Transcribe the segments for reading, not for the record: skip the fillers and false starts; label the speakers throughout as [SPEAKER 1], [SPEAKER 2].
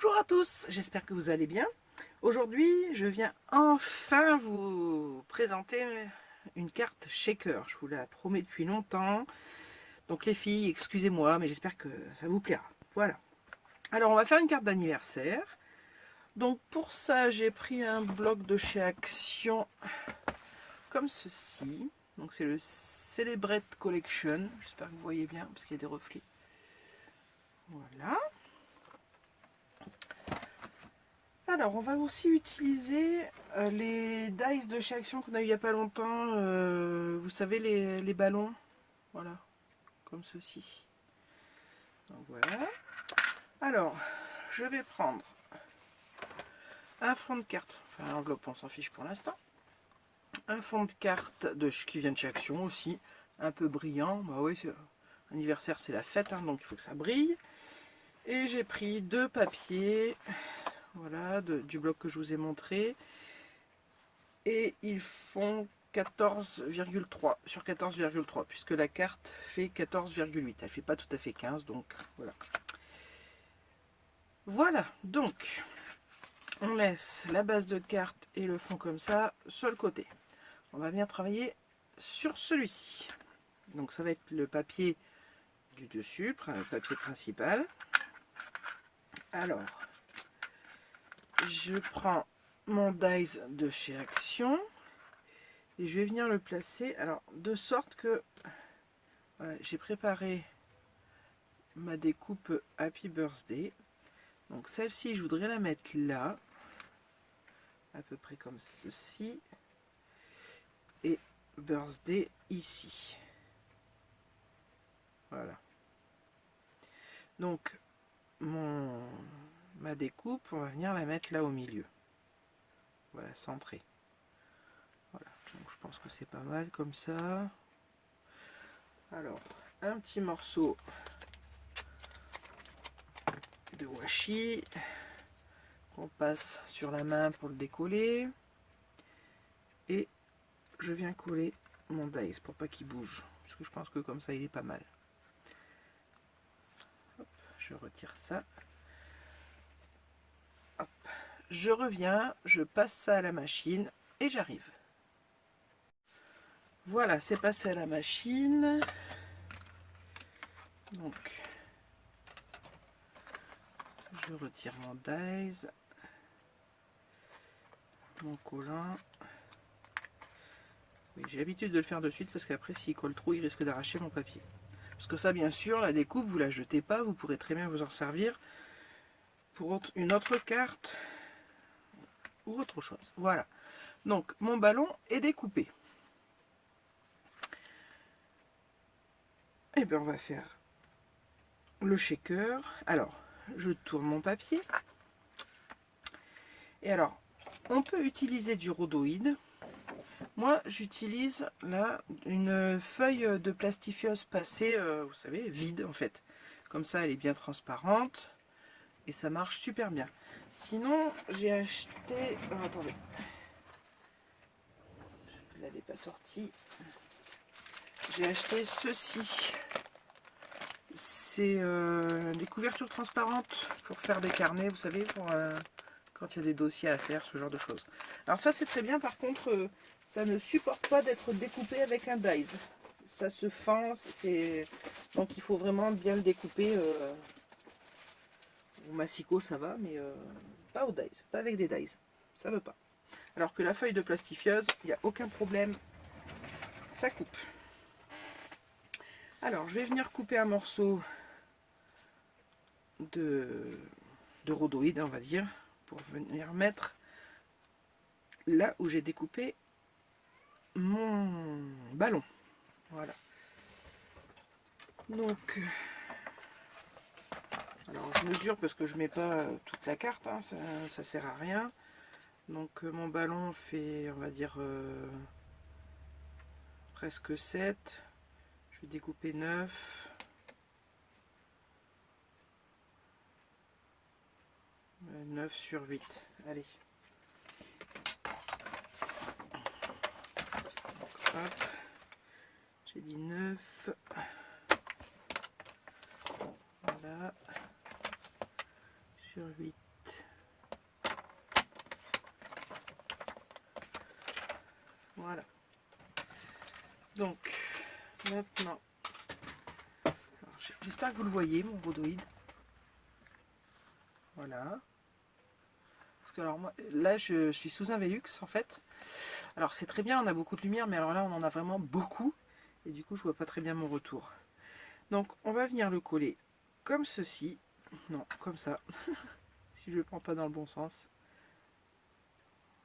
[SPEAKER 1] Bonjour à tous, j'espère que vous allez bien. Aujourd'hui, je viens enfin vous présenter une carte shaker. Je vous la promets depuis longtemps. Donc les filles, excusez-moi, mais j'espère que ça vous plaira. Voilà. Alors on va faire une carte d'anniversaire. Donc pour ça, j'ai pris un bloc de chez Action comme ceci. Donc c'est le Celebrate Collection. J'espère que vous voyez bien parce qu'il y a des reflets. Voilà. Alors, on va aussi utiliser les dice de chez Action qu'on a eu il n'y a pas longtemps. Vous savez, les ballons. Voilà, comme ceci. Donc voilà. Alors, je vais prendre un fond de carte. Enfin, l'enveloppe, on s'en fiche pour l'instant. Un fond de carte qui vient de chez Action aussi. Un peu brillant. Bah oui, anniversaire, c'est la fête, hein, donc il faut que ça brille. Et j'ai pris deux papiers. Voilà, du bloc que je vous ai montré. Et ils font 14,3 sur 14,3 puisque la carte fait 14,8. Elle fait pas tout à fait 15, donc voilà. Voilà, donc on laisse la base de carte et le fond comme ça sur le côté. On va venir travailler sur celui-ci. Donc ça va être le papier du dessus, le papier principal. Alors, je prends mon dies de chez Action et je vais venir le placer, alors de sorte que voilà, j'ai préparé ma découpe Happy Birthday. Donc celle-ci, je voudrais la mettre là, à peu près comme ceci, et Birthday ici. Voilà. Donc ma découpe, on va venir la mettre là au milieu. Voilà, centrée. Voilà. Donc je pense que c'est pas mal comme ça. Alors, un petit morceau de washi qu'on passe sur la main pour le décoller. Et je viens coller mon dice pour pas qu'il bouge. Parce que je pense que comme ça, il est pas mal. Hop, je retire ça. Hop. Je reviens, je passe ça à la machine et j'arrive. Voilà, c'est passé à la machine. Donc, je retire mon dies, mon collant. Oui, j'ai l'habitude de le faire de suite parce qu'après, s'il colle trop, il risque d'arracher mon papier. Parce que ça, bien sûr, la découpe, vous la jetez pas, vous pourrez très bien vous en servir pour une autre carte ou autre chose. Voilà. Donc, mon ballon est découpé. Et bien, on va faire le shaker. Alors, je tourne mon papier. Et alors, on peut utiliser du rhodoïde. Moi, j'utilise là une feuille de plastifiose passée, vous savez, vide en fait. Comme ça, elle est bien transparente et ça marche super bien. Sinon, j'ai acheté... Alors, attendez. Je ne l'avais pas sorti. J'ai acheté ceci. C'est des couvertures transparentes pour faire des carnets, vous savez, pour quand il y a des dossiers à faire, ce genre de choses. Alors ça, c'est très bien. Par contre, ça ne supporte pas d'être découpé avec un dies. Ça se fend, donc il faut vraiment bien le découper. Au massicot, ça va, mais pas au dies, pas avec des dies. Ça veut pas. Alors que la feuille de plastifieuse, il n'y a aucun problème. Ça coupe. Alors, je vais venir couper un morceau de rhodoïde, on va dire, pour venir mettre là où j'ai découpé mon ballon. Voilà. Donc, alors je mesure parce que je mets pas toute la carte, hein, ça sert à rien. Donc mon ballon fait, on va dire, presque 7. Je vais découper 9. 9 sur 8. Allez. Hop. J'ai dit 9. Voilà. Sur 8. Donc, maintenant, j'espère que vous le voyez, mon rhodoïde. Voilà. Parce que alors moi, là, je suis sous un Velux, en fait. Alors, c'est très bien, on a beaucoup de lumière, mais alors là, on en a vraiment beaucoup. Et du coup, je vois pas très bien mon retour. Donc, on va venir le coller comme ceci. Non, comme ça. Si je le prends pas dans le bon sens.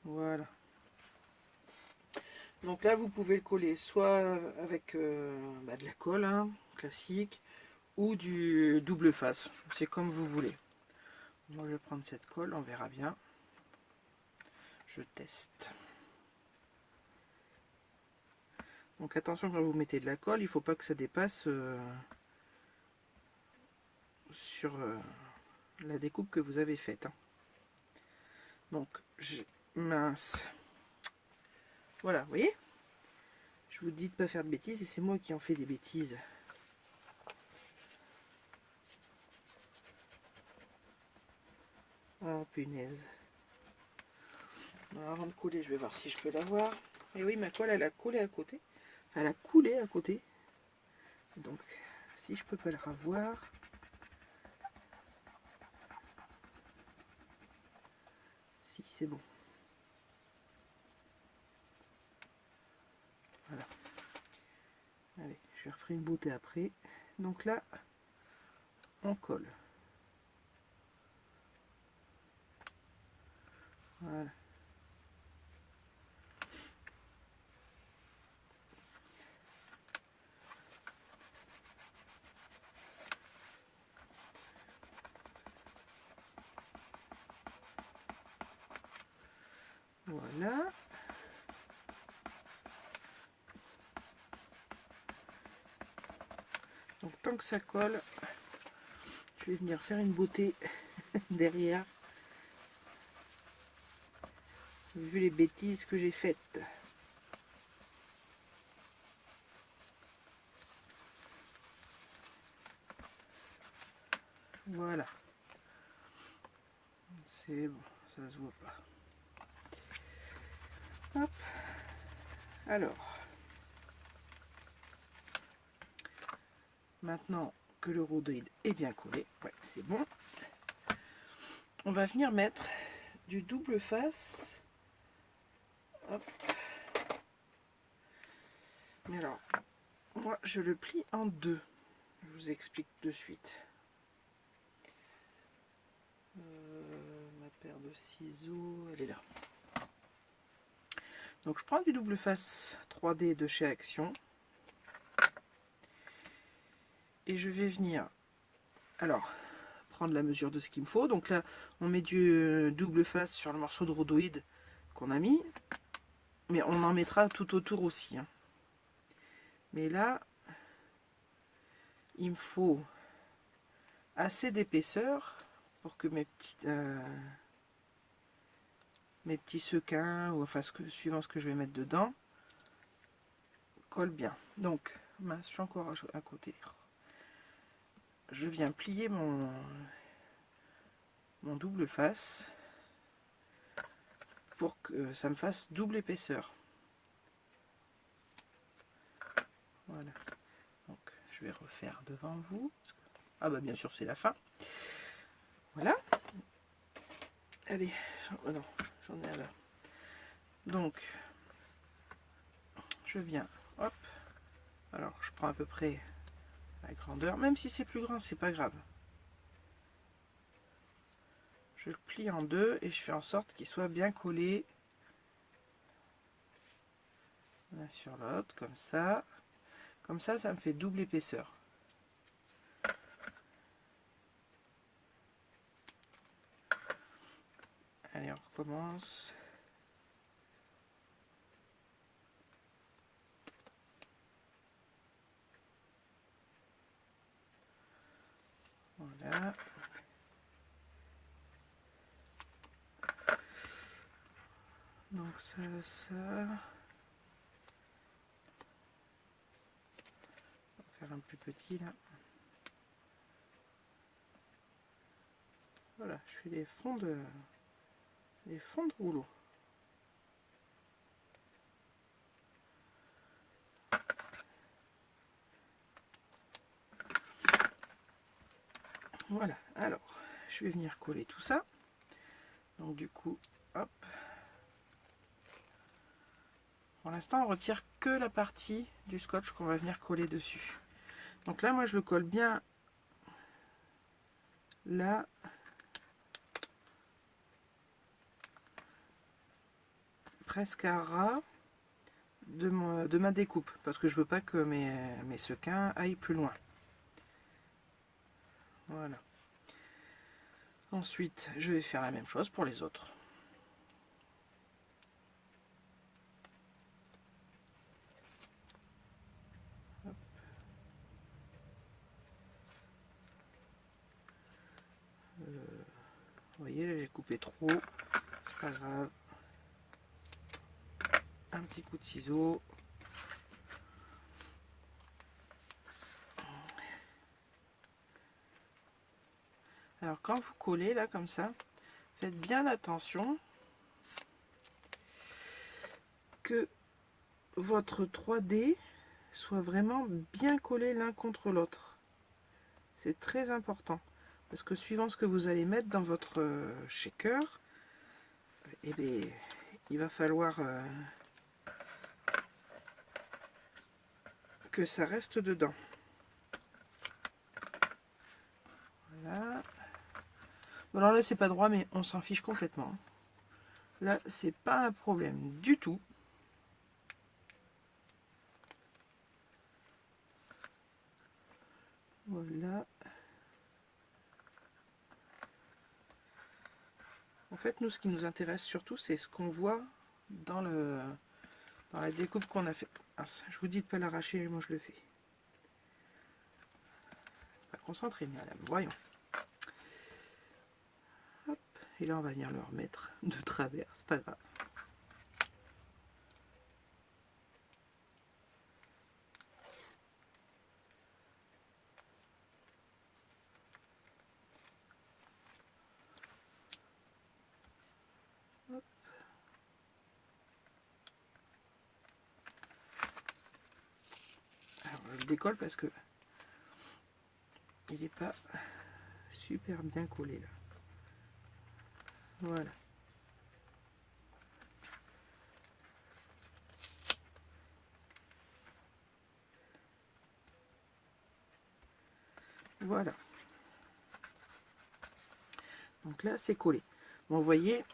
[SPEAKER 1] Voilà. Donc là, vous pouvez le coller soit avec de la colle hein, classique ou du double face. C'est comme vous voulez. Moi, je vais prendre cette colle, on verra bien. Je teste. Donc attention quand vous mettez de la colle, il ne faut pas que ça dépasse sur la découpe que vous avez faite. Hein. Donc, mince. Voilà, vous voyez? Je vous dis de ne pas faire de bêtises et c'est moi qui en fais des bêtises. Oh punaise. Alors, avant de coller, je vais voir si je peux la voir. Et oui, ma colle, elle a collé à côté. Enfin, elle a coulé à côté. Donc, si je peux pas la revoir. Si, c'est bon. Voilà. Allez, je vais refaire une beauté après. Donc là, on colle. Voilà. Voilà. Donc tant que ça colle, je vais venir faire une beauté derrière. Vu les bêtises que j'ai faites. Voilà. C'est bon, ça se voit pas. Hop. Alors. Maintenant que le rhodoïde est bien collé, ouais, c'est bon. On va venir mettre du double face. Hop. Mais alors, moi je le plie en deux. Je vous explique de suite. Ma paire de ciseaux, elle est là. Donc je prends du double face 3D de chez Action. Et je vais venir, alors, prendre la mesure de ce qu'il me faut. Donc là, on met du double face sur le morceau de rhodoïde qu'on a mis. Mais on en mettra tout autour aussi. Hein. Mais là, il me faut assez d'épaisseur pour que mes petits sequins, ou enfin suivant ce que je vais mettre dedans, collent bien. Donc, mince, je suis encore à côté. Je viens plier mon double face pour que ça me fasse double épaisseur. Voilà. Donc, je vais refaire devant vous. Ah bah bien sûr, c'est la fin. Voilà. Allez, non, j'en ai un là. Donc, je viens, hop. Alors, je prends à peu près la grandeur. Même si c'est plus grand, c'est pas grave. Je le plie en deux et je fais en sorte qu'il soit bien collé l'un sur l'autre, comme ça. Comme ça, ça me fait double épaisseur. Allez, on recommence. Voilà. Donc ça. On va faire un plus petit là. Voilà, je fais des fonds de rouleau. Voilà, alors je vais venir coller tout ça. Donc du coup, hop. Pour l'instant, on retire que la partie du scotch qu'on va venir coller dessus. Donc là, moi, je le colle bien là. Presque à ras de ma découpe. Parce que je veux pas que mes sequins aillent plus loin. Voilà. Ensuite, je vais faire la même chose pour les autres. Vous voyez, là j'ai coupé trop, c'est pas grave. Un petit coup de ciseau. Alors quand vous collez là comme ça, faites bien attention que votre 3D soit vraiment bien collé l'un contre l'autre. C'est très important parce que suivant ce que vous allez mettre dans votre shaker, eh bien, il va falloir que ça reste dedans. Voilà. Bon, alors là c'est pas droit, mais on s'en fiche complètement. Là c'est pas un problème du tout. Voilà. En fait, nous, ce qui nous intéresse surtout, c'est ce qu'on voit dans la découpe qu'on a fait. Ah, je vous dis de ne pas l'arracher, moi je le fais. Pas concentré, madame. Voyons. Hop. Et là, on va venir le remettre de travers. C'est pas grave. Hop. Alors, je le décolle parce que il n'est pas super bien collé là. Voilà. Voilà. Donc là, c'est collé. Bon, vous voyez,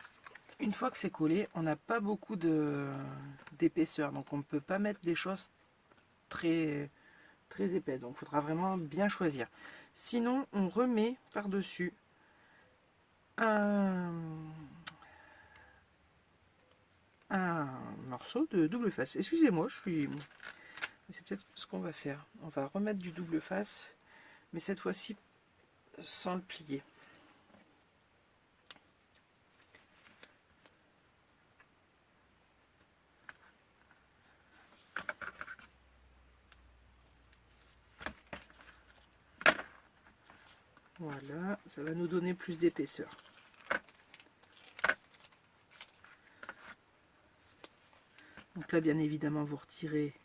[SPEAKER 1] une fois que c'est collé, on n'a pas beaucoup d'épaisseur. Donc, on ne peut pas mettre des choses très épaisses. Donc, il faudra vraiment bien choisir. Sinon, on remet par-dessus un morceau de double face. Excusez-moi, c'est peut-être ce qu'on va faire. On va remettre du double face, mais cette fois-ci sans le plier. Voilà, ça va nous donner plus d'épaisseur. Donc là, bien évidemment, vous retirez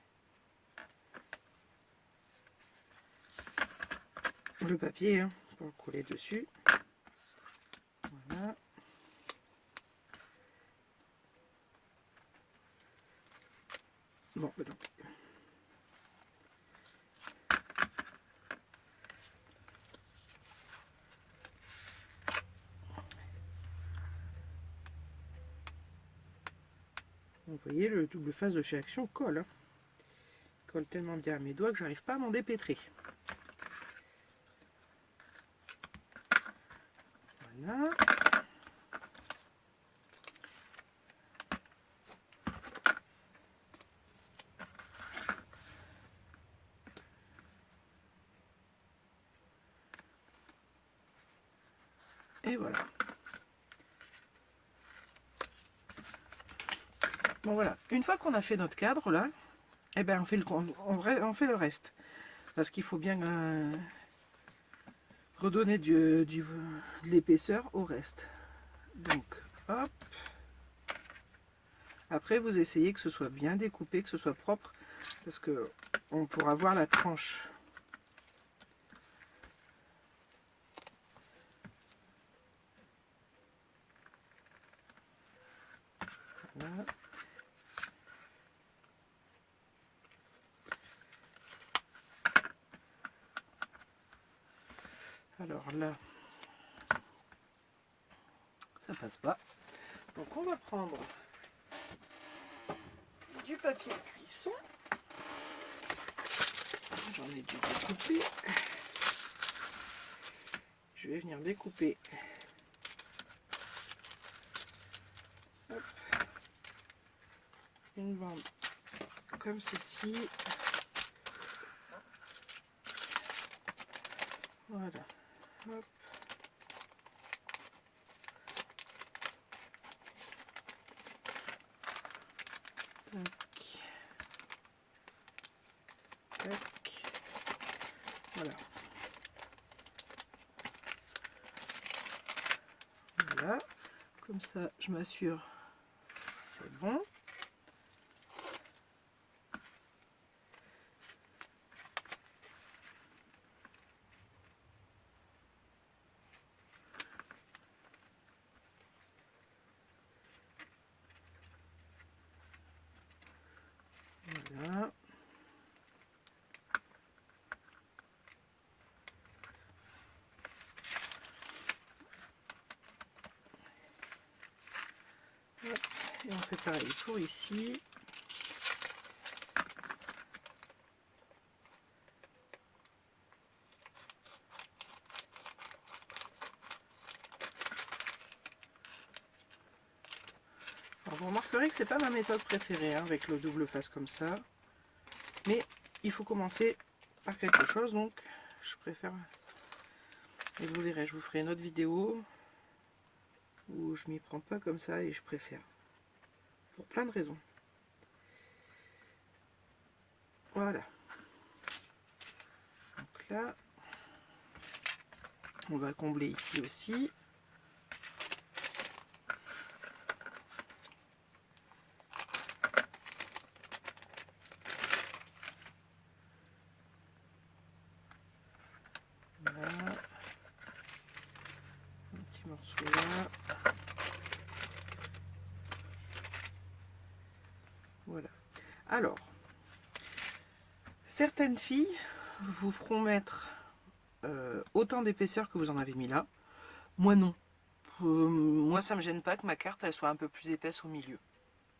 [SPEAKER 1] le papier hein, pour le coller dessus. Voilà. Bon, donc. Vous voyez, le double face de chez Action colle. Hein. Il colle tellement bien à mes doigts que j'arrive pas à m'en dépêtrer. Voilà. Et voilà. Bon voilà, une fois qu'on a fait notre cadre là, eh ben on fait le reste. Parce qu'il faut bien redonner de l'épaisseur au reste. Donc hop. Après vous essayez que ce soit bien découpé, que ce soit propre. Parce que on pourra voir la tranche. Voilà. Alors là, ça passe pas. Donc on va prendre du papier de cuisson. J'en ai dû découper. Je vais venir découper. Hop. Une bande comme ceci. Voilà. Hop. Tac. Tac. Voilà. Voilà. Comme ça, je m'assure. C'est bon. Voilà. Hop. Et on fait pareil pour ici. Alors vous remarquerez que c'est pas ma méthode préférée hein, avec le double face comme ça. Mais il faut commencer par quelque chose, donc je préfère. Et vous verrez, je vous ferai une autre vidéo où je m'y prends pas comme ça et je préfère. Pour plein de raisons. Voilà. Donc là, on va combler ici aussi. Voilà. Un petit morceau là. Voilà. Alors, certaines filles vous feront mettre autant d'épaisseur que vous en avez mis là. Moi non. Moi ça me gêne pas que ma carte elle soit un peu plus épaisse au milieu.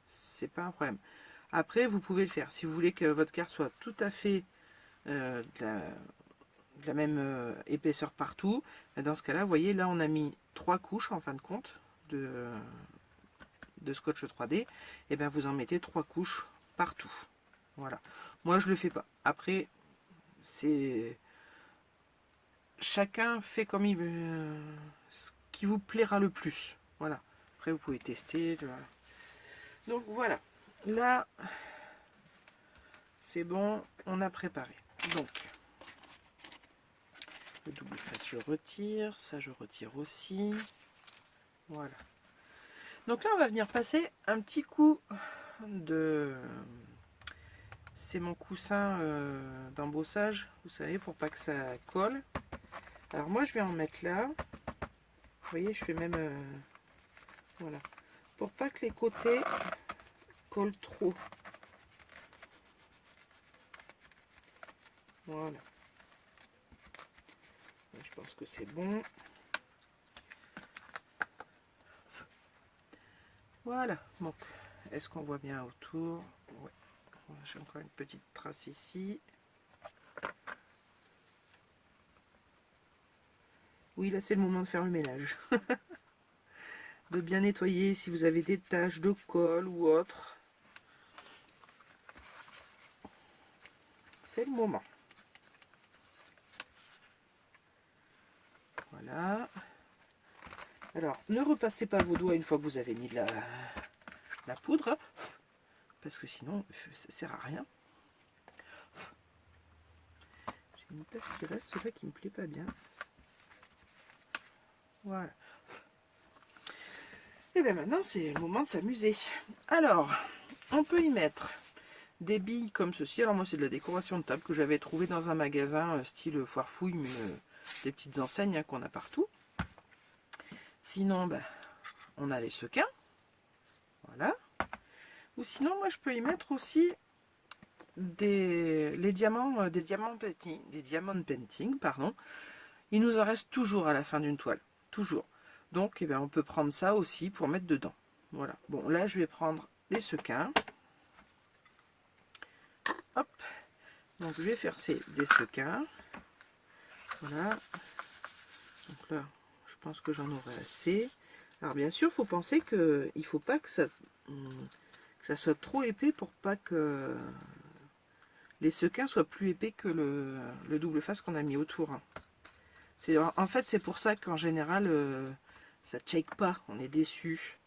[SPEAKER 1] C'est pas un problème. Après vous pouvez le faire. Si vous voulez que votre carte soit tout à fait de la même épaisseur partout, dans ce cas là, vous voyez là on a mis 3 couches en fin de compte de scotch 3D. Et bien vous en mettez 3 couches partout. Voilà. Moi je le fais pas. Après c'est chacun fait comme il veut, ce qui vous plaira le plus. Voilà. Après vous pouvez tester. Voilà. Donc voilà. Là c'est bon, on a préparé. Donc le double face je retire, ça je retire aussi. Voilà. Donc là on va venir passer un petit coup de... C'est mon coussin d'embossage, vous savez, pour pas que ça colle. Alors moi je vais en mettre là. Vous voyez, je fais même... voilà. Pour pas que les côtés collent trop. Voilà. Je pense que c'est bon. Voilà. Donc, est-ce qu'on voit bien autour? Ouais. J'ai encore une petite trace ici. Oui, là c'est le moment de faire le ménage. De bien nettoyer si vous avez des taches de colle ou autre. C'est le moment. Voilà. Alors, ne repassez pas vos doigts une fois que vous avez mis de la poudre, hein, parce que sinon, ça sert à rien. J'ai une tache qui reste, celui-là qui me plaît pas bien. Voilà. Et bien maintenant, c'est le moment de s'amuser. Alors, on peut y mettre des billes comme ceci. Alors moi, c'est de la décoration de table que j'avais trouvé dans un magasin style foire fouille, mais des petites enseignes hein, qu'on a partout. Sinon, ben, on a les sequins. Voilà. Ou sinon, moi, je peux y mettre aussi des diamants painting, pardon. Il nous en reste toujours à la fin d'une toile, toujours. Donc, eh bien, on peut prendre ça aussi pour mettre dedans. Voilà. Bon, là, je vais prendre les sequins. Hop. Donc, je vais faire des sequins. Voilà. Donc là, je pense que j'en aurai assez. Alors, bien sûr, il faut penser qu'il ne faut pas que ça soit trop épais pour pas que les sequins soient plus épais que le double face qu'on a mis autour. En fait, c'est pour ça qu'en général, ça ne shake pas, on est déçu.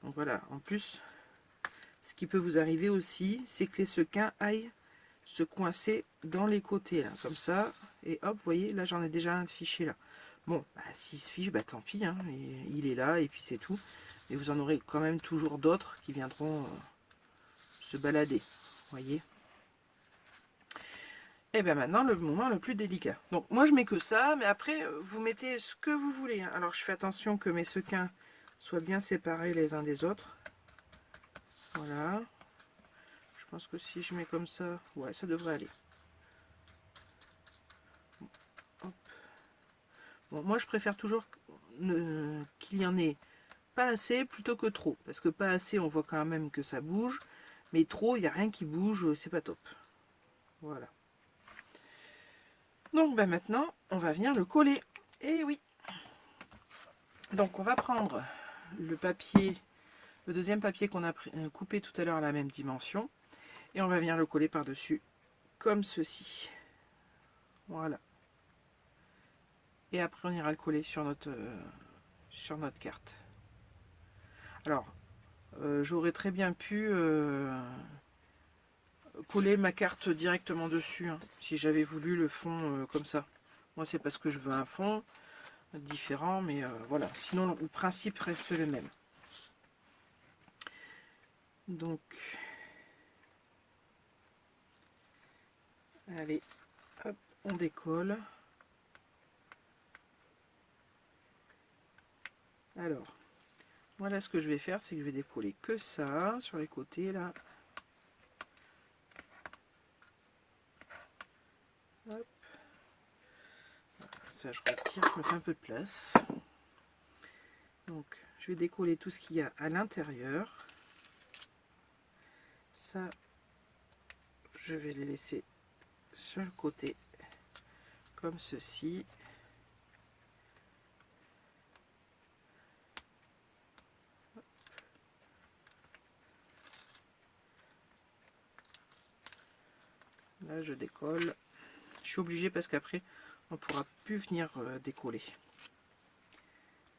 [SPEAKER 1] Donc voilà, en plus, ce qui peut vous arriver aussi, c'est que les sequins aillent se coincer dans les côtés, là, comme ça. Et hop, vous voyez, là j'en ai déjà un de fiché là. Bon, bah, s'il se fiche, bah tant pis, hein, il est là et puis c'est tout. Mais vous en aurez quand même toujours d'autres qui viendront se balader, vous voyez. Et bien maintenant, le moment le plus délicat. Donc moi je mets que ça, mais après vous mettez ce que vous voulez. Hein. Alors je fais attention que mes sequins soient bien séparés les uns des autres. Voilà. Je pense que si je mets comme ça, ouais, ça devrait aller. Hop. Bon, moi je préfère toujours qu'il y en ait pas assez plutôt que trop. Parce que pas assez, on voit quand même que ça bouge. Mais trop, il n'y a rien qui bouge, c'est pas top. Voilà. Donc ben maintenant, on va venir le coller. Et oui. Donc on va prendre le papier, le deuxième papier qu'on a coupé tout à l'heure à la même dimension. Et on va venir le coller par-dessus, comme ceci. Voilà. Et après on ira le coller sur notre carte. Alors, j'aurais très bien pu coller ma carte directement dessus, hein, si j'avais voulu le fond comme ça. Moi c'est parce que je veux un fond différent, mais voilà. Sinon le principe reste le même. Donc, allez, hop, on décolle. Alors, voilà ce que je vais faire, c'est que je vais décoller que ça sur les côtés là. Hop. Ça je retire, je me fais un peu de place. Donc je vais décoller tout ce qu'il y a à l'intérieur. Ça, je vais les laisser sur le côté comme ceci. Là je décolle. Je suis obligée parce qu'après on ne pourra plus venir décoller.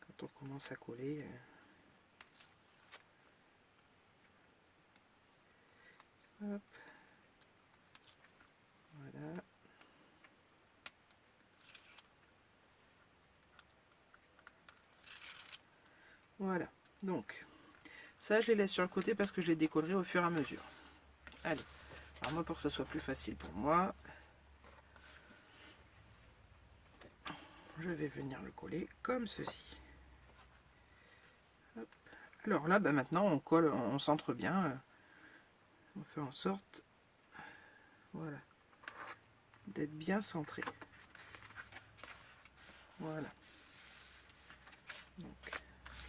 [SPEAKER 1] Quand on commence à coller. Hop. Voilà. Voilà. Donc, ça je les laisse sur le côté parce que je les décollerai au fur et à mesure. Allez. Alors moi pour que ça soit plus facile pour moi, je vais venir le coller comme ceci. Hop. Alors là, bah maintenant on colle, on centre bien. On fait en sorte, voilà, d'être bien centré. Voilà. Donc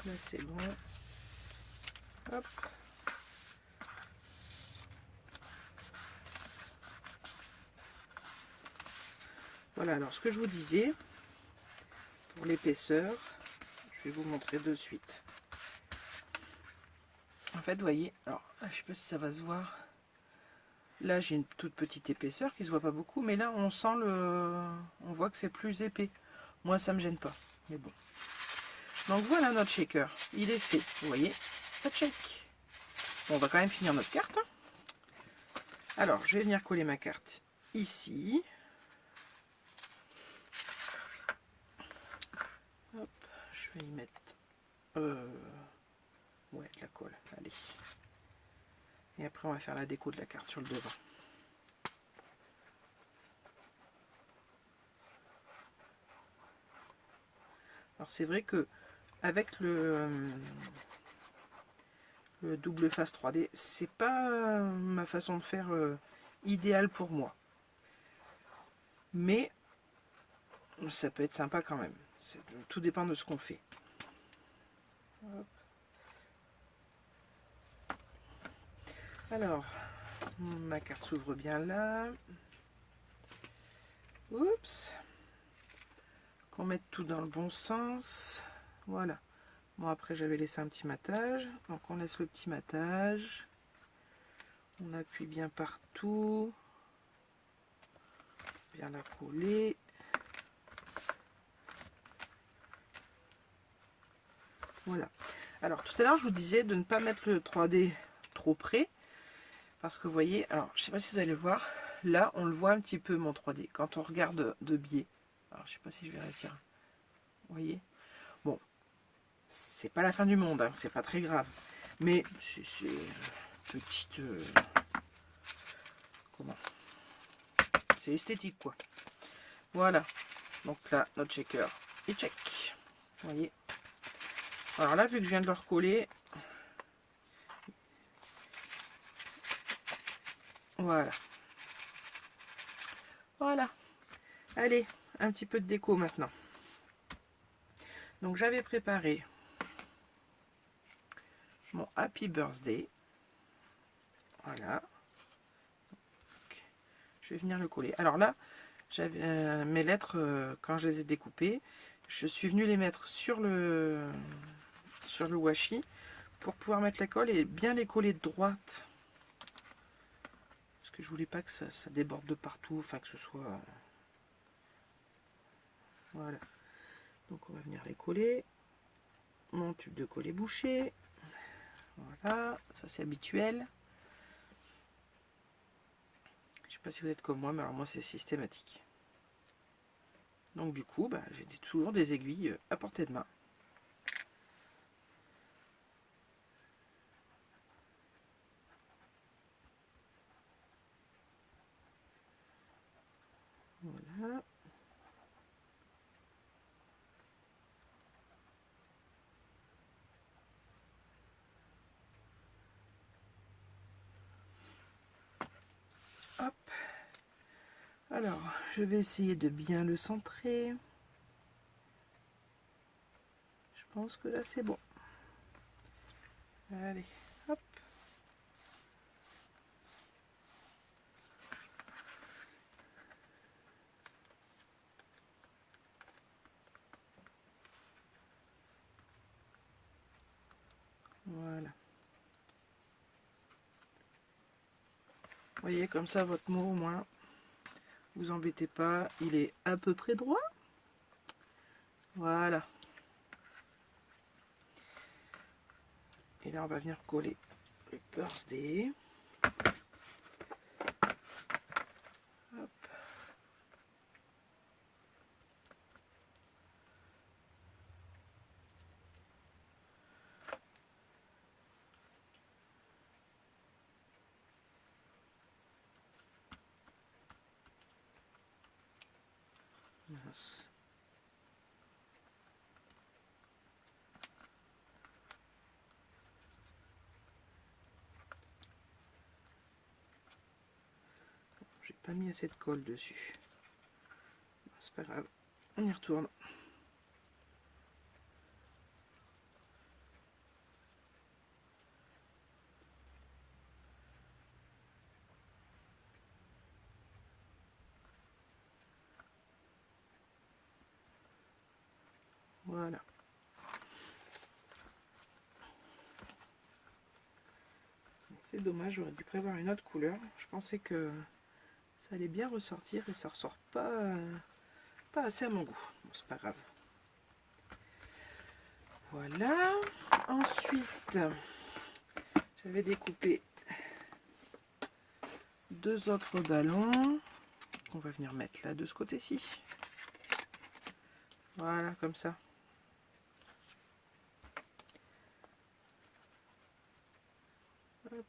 [SPEAKER 1] là c'est bon. Hop. Voilà, alors ce que je vous disais, pour l'épaisseur, je vais vous montrer de suite. En fait, vous voyez, alors je sais pas si ça va se voir. Là, j'ai une toute petite épaisseur qui se voit pas beaucoup, mais là, on sent on voit que c'est plus épais. Moi, ça me gêne pas, mais bon. Donc voilà notre shaker, il est fait. Vous voyez, ça shake. Bon, on va quand même finir notre carte. Alors, je vais venir coller ma carte ici. Hop, je vais y mettre ouais, de la colle. Allez. Et après, on va faire la déco de la carte sur le devant. Alors, c'est vrai que avec le le double face 3D, c'est pas ma façon de faire idéale pour moi. Mais ça peut être sympa quand même. Tout dépend de ce qu'on fait. Hop. Alors, ma carte s'ouvre bien là. Oups. Qu'on mette tout dans le bon sens. Voilà. Bon, après j'avais laissé un petit matage. Donc on laisse le petit matage. On appuie bien partout. Bien la coller. Voilà. Alors tout à l'heure je vous disais de ne pas mettre le 3D trop près. Parce que vous voyez, alors je sais pas si vous allez le voir. Là on le voit un petit peu mon 3D. Quand on regarde de biais. Alors je sais pas si je vais réussir. Vous voyez. Bon. C'est pas la fin du monde. Hein, c'est pas très grave. Mais c'est petite... comment? C'est esthétique quoi. Voilà. Donc là notre checker est check. Vous voyez. Alors là, vu que je viens de le recoller, voilà. Voilà. Allez, un petit peu de déco maintenant. Donc j'avais préparé mon Happy Birthday. Voilà. Donc, je vais venir le coller. Alors là, j'avais mes lettres, quand je les ai découpées, je suis venue les mettre sur le washi pour pouvoir mettre la colle et bien les coller de droite. Parce que je voulais pas que ça déborde de partout, enfin que ce soit... Voilà. Donc on va venir les coller. Mon tube de coller bouché. Voilà, ça c'est habituel. Je sais pas si vous êtes comme moi, mais alors moi c'est systématique. Donc du coup, j'ai toujours des aiguilles à portée de main. Voilà. Hop. Alors, je vais essayer de bien le centrer. Je pense que là c'est bon. Allez, hop. Voilà. Vous voyez, comme ça, votre mot, au moins, vous embêtez pas, il est à peu près droit. Voilà. Et là, on va venir coller le birthday. Hop. Mince. J'ai pas mis assez de colle dessus. C'est pas grave, on y retourne. Voilà. C'est dommage, j'aurais dû prévoir une autre couleur. Je pensais que ça allait bien ressortir et ça ressort pas assez à mon goût. Bon, c'est pas grave. Voilà. Ensuite, j'avais découpé deux autres ballons qu'on va venir mettre là de ce côté-ci. Voilà, comme ça. Hop.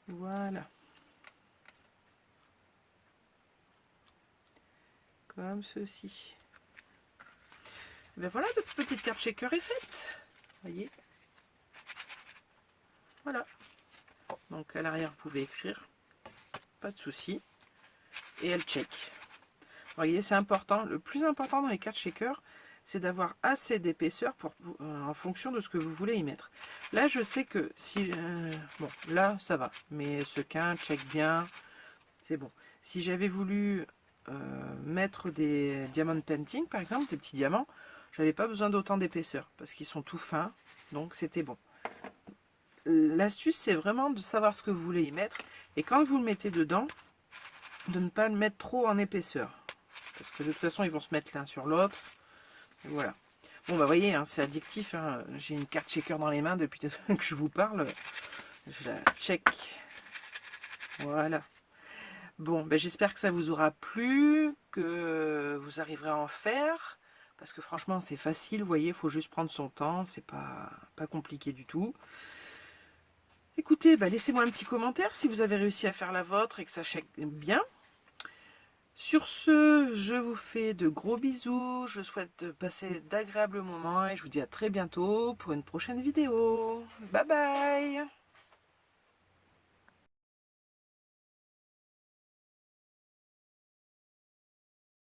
[SPEAKER 1] Voilà. Comme ceci. Et ben voilà, notre petite carte shaker est faite. Voyez. Voilà. Donc à l'arrière, vous pouvez écrire. Pas de souci. Et elle check. Voyez, c'est important. Le plus important dans les cartes shaker, c'est d'avoir assez d'épaisseur pour en fonction de ce que vous voulez y mettre. Là, je sais que si... bon, là, ça va. Mais ce quin check bien. C'est bon. Si j'avais voulu mettre des diamond painting, par exemple, des petits diamants, j'avais pas besoin d'autant d'épaisseur parce qu'ils sont tout fins. Donc, c'était bon. L'astuce, c'est vraiment de savoir ce que vous voulez y mettre. Et quand vous le mettez dedans, de ne pas le mettre trop en épaisseur. Parce que de toute façon, ils vont se mettre l'un sur l'autre. Voilà. Bon, bah voyez, hein, c'est addictif. Hein. J'ai une carte shaker dans les mains depuis que je vous parle. Je la check. Voilà. Bon, ben j'espère que ça vous aura plu, que vous arriverez à en faire. Parce que franchement, c'est facile. Vous voyez, il faut juste prendre son temps. C'est pas compliqué du tout. Écoutez, bah, laissez-moi un petit commentaire si vous avez réussi à faire la vôtre et que ça check bien. Sur ce, je vous fais de gros bisous, je souhaite de passer d'agréables moments et je vous dis à très bientôt pour une prochaine vidéo. Bye bye!